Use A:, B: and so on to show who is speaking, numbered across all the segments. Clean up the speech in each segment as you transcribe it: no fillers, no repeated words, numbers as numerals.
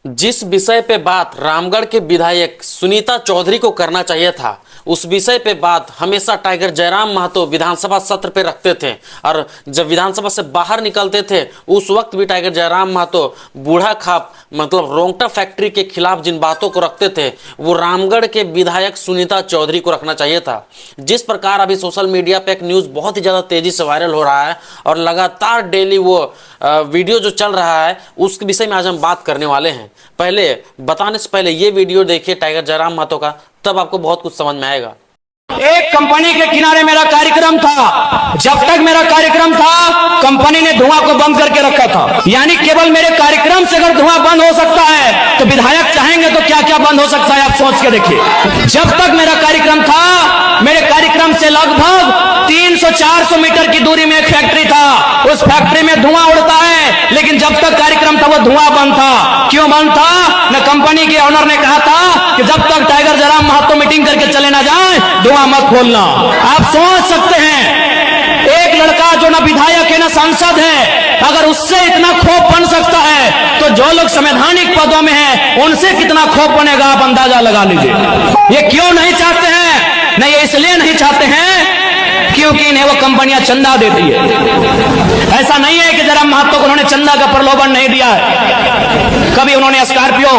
A: जिस विषय पे बात रामगढ़ के विधायक सुनीता चौधरी को करना चाहिए था, उस विषय पे बात हमेशा टाइगर जयराम महतो विधानसभा सत्र पे रखते थे। और जब विधानसभा से बाहर निकलते थे उस वक्त भी टाइगर जयराम महतो बूढ़ा खाप मतलब रोंगटा फैक्ट्री के खिलाफ जिन बातों को रखते थे वो रामगढ़ के विधायक सुनीता चौधरी को रखना चाहिए था। जिस प्रकार अभी सोशल मीडिया पे एक न्यूज़ बहुत ही ज़्यादा तेज़ी से वायरल हो रहा है और लगातार डेली वो वीडियो जो चल रहा है उसके विषय में आज हम बात करने वाले हैं। पहले बताने से पहले ये वीडियो देखिए टाइगर जयराम महतो का, तब आपको बहुत कुछ समझ में आएगा।
B: एक कंपनी के किनारे मेरा कार्यक्रम था। जब तक मेरा कार्यक्रम था कंपनी ने धुआं को बंद करके रखा था। यानी केवल मेरे कार्यक्रम से अगर धुआं बंद हो सकता है तो विधायक चाहेंगे तो क्या क्या बंद हो सकता है, आप सोच के देखिए। जब तक मेरा कार्यक्रम था, मेरे कार्यक्रम से लगभग 300-400 मीटर की दूरी में एक फैक्ट्री था। उस फैक्ट्री में धुआं उड़ता है, लेकिन जब तक कार्यक्रम था वो धुआं बंद था। क्यों बंद था? न कंपनी के ओनर ने कहा था कि जब तक टाइगर जयराम महतो मीटिंग करके चले ना जाए धुआं मत खोलना। आप सोच सकते हैं एक लड़का जो ना विधायक है ना सांसद है, अगर उससे इतना खौफ बन सकता है तो जो लोग संवैधानिक पदों में हैं उनसे कितना खौफ बनेगा आप अंदाजा लगा लीजिए। ये क्यों नहीं चाहते हैं? नहीं, ये इसलिए नहीं चाहते हैं क्योंकि इन्हें वो कंपनियां चंदा देती है। ऐसा नहीं है कि जयराम महतो को उन्होंने चंदा का प्रलोभन नहीं दिया है। कभी उन्होंने स्कॉर्पियो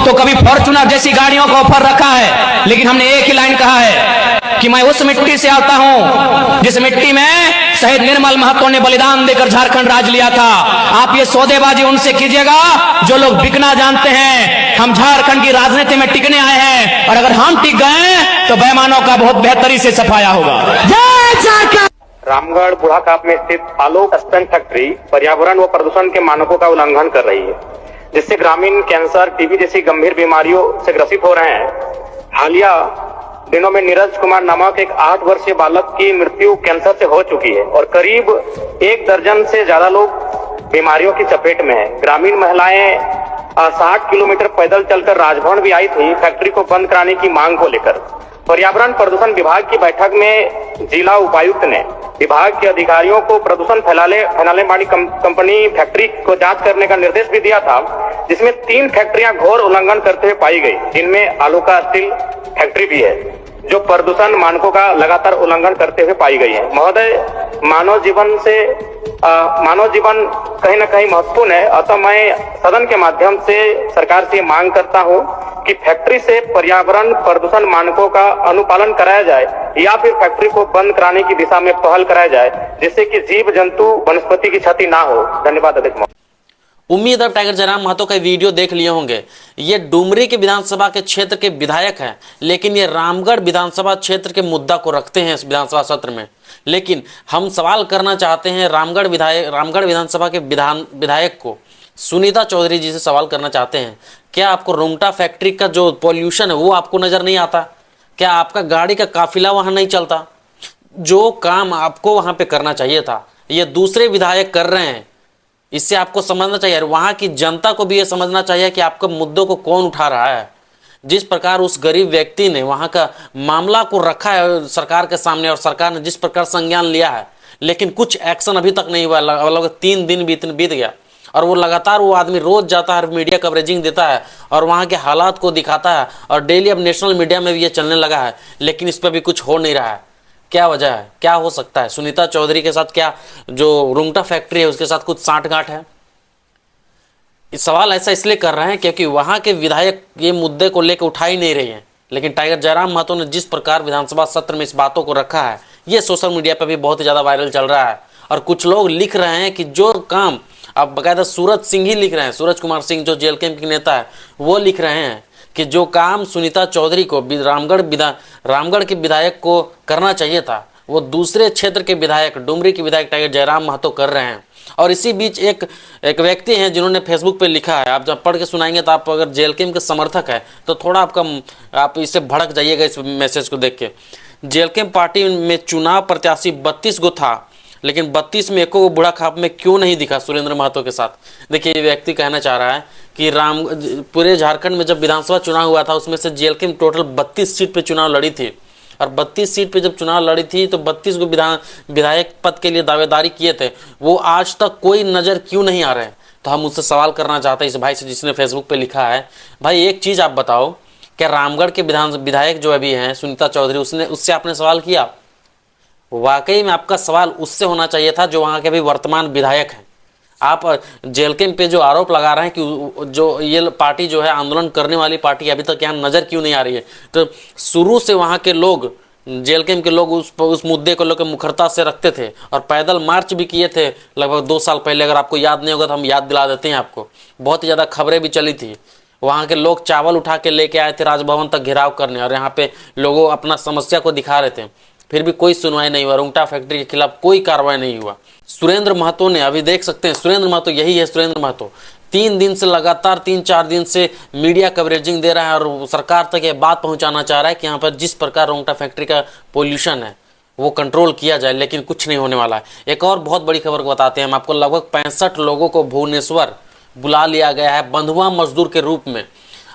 B: तो कभी फॉर्च्यूनर जैसी गाड़ियों का ऑफर रखा है, लेकिन हमने एक ही लाइन कहा है कि मैं उस मिट्टी से आता हूं जिस मिट्टी में शहीद निर्मल महतो ने बलिदान देकर झारखंड राज लिया था। आप ये सौदेबाजी उनसे कीजिएगा जो लोग बिकना जानते हैं। हम झारखंड की राजनीति में टिकने आए हैं और अगर हम टिक गए तो बेईमानों का बहुत बेहतरी से सफाया होगा। जय झारखंड।
C: रामगढ़ बूढ़ाखाप में स्थित आलोक स्तन फैक्ट्री पर्यावरण व प्रदूषण के मानकों का उल्लंघन कर रही है, जिससे ग्रामीण कैंसर, टीबी जैसी गंभीर बीमारियों से ग्रसित हो रहे हैं। हालिया दिनों में नीरज कुमार नामक एक 8 वर्षीय बालक की मृत्यु कैंसर से हो चुकी है और करीब 1 दर्जन से ज्यादा लोग बीमारियों की चपेट में हैं। ग्रामीण महिलाएं 60 किलोमीटर पैदल चलकर राजभवन भी आई थी फैक्ट्री को बंद कराने की मांग को लेकर। पर्यावरण प्रदूषण विभाग की बैठक में जिला उपायुक्त ने विभाग के अधिकारियों को प्रदूषण फैलाने वाली कंपनी फैक्ट्री को जांच करने का निर्देश भी दिया था, जिसमें 3 फैक्ट्रियां घोर उल्लंघन करते हुए पाई गई, जिनमें आलोका स्टील फैक्ट्री भी है जो प्रदूषण मानकों का लगातार उल्लंघन करते हुए पाई गई है। महोदय, मानव जीवन कहीं न कहीं महत्वपूर्ण है, अतः मैं सदन के माध्यम से सरकार से मांग करता हूं कि फैक्ट्री से पर्यावरण प्रदूषण मानकों का अनुपालन कराया जाए या फिर फैक्ट्री को बंद कराने की दिशा में पहल कराया जाए, जिससे कि जीव जंतु वनस्पति की क्षति ना हो। धन्यवाद अध्यक्ष।
A: उम्मीद है टाइगर जयराम महतो का वीडियो देख लिए होंगे। ये डुमरी के विधानसभा के क्षेत्र के विधायक हैं, लेकिन ये रामगढ़ विधानसभा क्षेत्र के मुद्दा को रखते हैं इस विधानसभा सत्र में। लेकिन हम सवाल करना चाहते हैं रामगढ़ विधानसभा के विधायक को, सुनीता चौधरी जी से सवाल करना चाहते हैं, क्या आपको रोंगटा फैक्ट्री का जो पॉल्यूशन है वो आपको नज़र नहीं आता? क्या आपका गाड़ी का काफिला वहाँ नहीं चलता? जो काम आपको वहाँ पे करना चाहिए था ये दूसरे विधायक कर रहे हैं। इससे आपको समझना चाहिए, वहाँ की जनता को भी ये समझना चाहिए कि आपके मुद्दों को कौन उठा रहा है। जिस प्रकार उस गरीब व्यक्ति ने वहाँ का मामला को रखा है सरकार के सामने और सरकार ने जिस प्रकार संज्ञान लिया है, लेकिन कुछ एक्शन अभी तक नहीं हुआ। लगभग 3 दिन बीत गया और वो लगातार वो आदमी रोज जाता है, मीडिया कवरेजिंग देता है और वहाँ के हालात को दिखाता है और डेली अब नेशनल मीडिया में भी ये चलने लगा है, लेकिन इस पर भी कुछ हो नहीं रहा है। क्या वजह है? क्या हो सकता है? सुनीता चौधरी के साथ क्या जो रोंगटा फैक्ट्री है उसके साथ कुछ सांठगांठ है? इस सवाल ऐसा इसलिए कर रहे हैं क्योंकि वहाँ के विधायक ये मुद्दे को लेकर उठा ही नहीं रहे हैं, लेकिन टाइगर जयराम महतो ने जिस प्रकार विधानसभा सत्र में इस बातों को रखा है ये सोशल मीडिया पर भी बहुत ही ज़्यादा वायरल चल रहा है। और कुछ लोग लिख रहे हैं कि जो काम, अब बाकायदा सूरज सिंह ही लिख रहे हैं, सूरज कुमार सिंह जो जेएलके के नेता है वो लिख रहे हैं कि जो काम सुनीता चौधरी को रामगढ़ के विधायक को करना चाहिए था वो दूसरे क्षेत्र के विधायक, डुमरी के विधायक टाइगर जयराम महतो कर रहे हैं। और इसी बीच एक व्यक्ति हैं जिन्होंने फेसबुक पे लिखा है, आप जब पढ़ के सुनाएंगे तो आप अगर जेएलके के समर्थक है तो थोड़ा आप इससे भड़क जाइएगा इस मैसेज को देख के। जेएलके पार्टी में चुनाव प्रत्याशी 32 गो था, लेकिन 32 में एको बूढ़ा खाप में क्यों नहीं दिखा सुरेंद्र महतो के साथ? देखिए, ये व्यक्ति कहना चाह रहा है कि पूरे झारखंड में जब विधानसभा चुनाव हुआ था उसमें से जेएलके में टोटल 32 सीट पे चुनाव लड़ी थी और 32 सीट पे जब चुनाव लड़ी थी तो 32 को विधायक पद के लिए दावेदारी किए थे। वो आज तक कोई नज़र क्यों नहीं आ रहे हैं? तो हम उससे सवाल करना चाहते हैं इस भाई से जिसने फेसबुक पे लिखा है, भाई एक चीज़ आप बताओ, क्या रामगढ़ के विधायक जो अभी हैं सुनीता चौधरी, उससे आपने सवाल किया? वाकई में आपका सवाल उससे होना चाहिए था जो वहाँ के अभी वर्तमान विधायक हैं। आप जेल कैंप पे जो आरोप लगा रहे हैं कि जो ये पार्टी जो है आंदोलन करने वाली पार्टी अभी तक यहाँ नज़र क्यों नहीं आ रही है? तो शुरू से वहाँ के लोग, जेल कैंप के लोग उस मुद्दे को लेकर मुखरता से रखते थे और पैदल मार्च भी किए थे लगभग 2 साल पहले। अगर आपको याद नहीं होगा तो हम याद दिला देते हैं आपको। बहुत ही ज़्यादा खबरें भी चली थी। वहाँ के लोग चावल उठा के लेके आए थे राजभवन तक घेराव करने, और यहाँ पे लोगों अपना समस्या को दिखा रहे थे, फिर भी कोई सुनवाई नहीं हुआ। रुंगटा फैक्ट्री के खिलाफ कोई कार्रवाई नहीं हुआ। सुरेंद्र महतो ने, अभी देख सकते हैं सुरेंद्र महतो, यही है सुरेंद्र महतो, 3 दिन से लगातार 3-4 दिन से मीडिया कवरेजिंग दे रहा है और सरकार तक ये बात पहुंचाना चाह रहा है कि यहाँ पर जिस प्रकार रुंगटा फैक्ट्री का पोल्यूशन है वो कंट्रोल किया जाए, लेकिन कुछ नहीं होने वाला है। एक और बहुत बड़ी खबर को बताते हैं हम आपको। लगभग 65 लोगों को भुवनेश्वर बुला लिया गया है बंधुआ मजदूर के रूप में।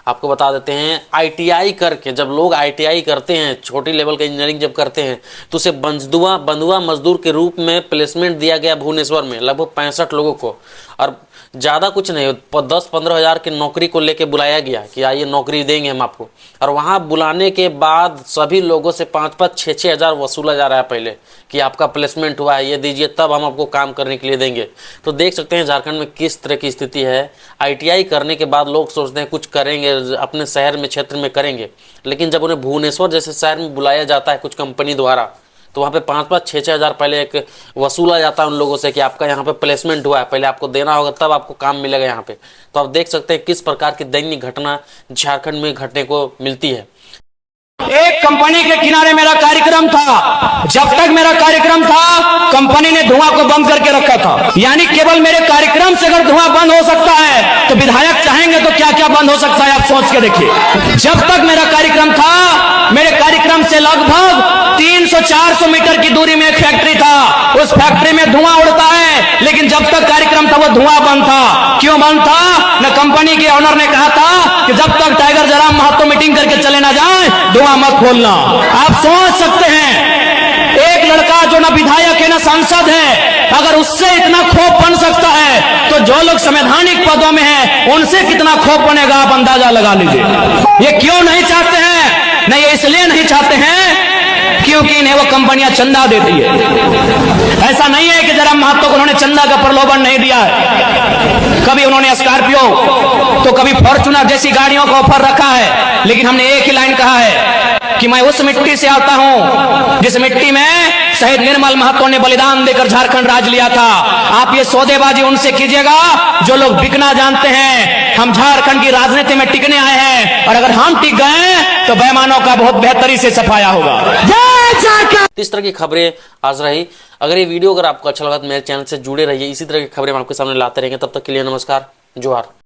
A: आपको बता देते हैं ITI करके, जब लोग ITI करते हैं, छोटी लेवल का इंजीनियरिंग जब करते हैं, तो उसे बंधुआ मजदूर के रूप में प्लेसमेंट दिया गया भुवनेश्वर में लगभग 65 लोगों को। और ज़्यादा कुछ नहीं, 10-15 हज़ार की नौकरी को लेके बुलाया गया कि आइए नौकरी देंगे हम आपको। और वहाँ बुलाने के बाद सभी लोगों से 5-5, 6-6 हज़ार वसूला जा रहा है पहले कि आपका प्लेसमेंट हुआ है, ये दीजिए तब हम आपको काम करने के लिए देंगे। तो देख सकते हैं झारखंड में किस तरह की स्थिति है। ITI करने के बाद लोग सोचते हैं कुछ करेंगे अपने शहर में, क्षेत्र में करेंगे, लेकिन जब उन्हें भुवनेश्वर जैसे शहर में बुलाया जाता है कुछ कंपनी द्वारा, तो वहाँ पे 5-5, 6-6 हज़ार पहले एक वसूला जाता है उन लोगों से कि आपका यहाँ पे प्लेसमेंट हुआ है, पहले आपको देना होगा तब आपको काम मिलेगा यहाँ पे। तो आप देख सकते हैं किस प्रकार की दैनिक घटना झारखंड में घटने को मिलती है।
B: एक कंपनी के किनारे मेरा कार्यक्रम था। जब तक मेरा कार्यक्रम था कंपनी ने धुआं को बंद करके रखा था। यानी केवल मेरे कार्यक्रम से अगर धुआं बंद हो सकता है तो विधायक चाहेंगे तो क्या क्या बंद हो सकता है, आप सोच के देखिए। जब तक मेरा कार्यक्रम था, मेरे कार्यक्रम से लगभग 300-400 मीटर की दूरी में एक फैक्ट्री था। उस फैक्ट्री में धुआं उड़ता है, लेकिन जब तक कार्यक्रम था वो धुआं बंद था। क्यों बंद था? न कंपनी के ऑनर ने कहा था कि जब तक टाइगर जराम महतो मीटिंग करके चले ना जाए धुआं मत खोलना। आप सोच सकते हैं एक लड़का जो ना विधायक है ना सांसद है, अगर उससे इतना खौफ बन सकता है तो जो लोग संवैधानिक पदों में हैं उनसे कितना खौफ बनेगा, आप अंदाजा लगा लीजिए। ये क्यों नहीं चाहते हैं? नहीं, ये इसलिए नहीं चाहते हैं क्योंकि इन्हें वो कंपनियां चंदा देती है। ऐसा नहीं है कि जरा महतो को उन्होंने चंदा का प्रलोभन नहीं दिया है। कभी उन्होंने स्कॉर्पियो तो कभी फॉर्च्यूनर जैसी गाड़ियों का ऑफर रखा है, लेकिन हमने एक ही लाइन कहा है कि मैं उस मिट्टी से आता हूं जिस मिट्टी में शहीद निर्मल महतो ने बलिदान देकर झारखंड राज लिया था। आप ये सौदेबाजी उनसे कीजिएगा जो लोग बिकना जानते हैं। हम झारखंड की राजनीति में टिकने आए हैं, और अगर हम टिक गए तो बेईमानों का बहुत बेहतरी से सफाया होगा।
A: इस तरह की खबरें आज रही। अगर ये वीडियो अगर आपको अच्छा लगा तो मेरे चैनल से जुड़े रहिए। इसी तरह की खबरें हम आपके सामने लाते रहेंगे। तब तक के लिए नमस्कार, जोहार।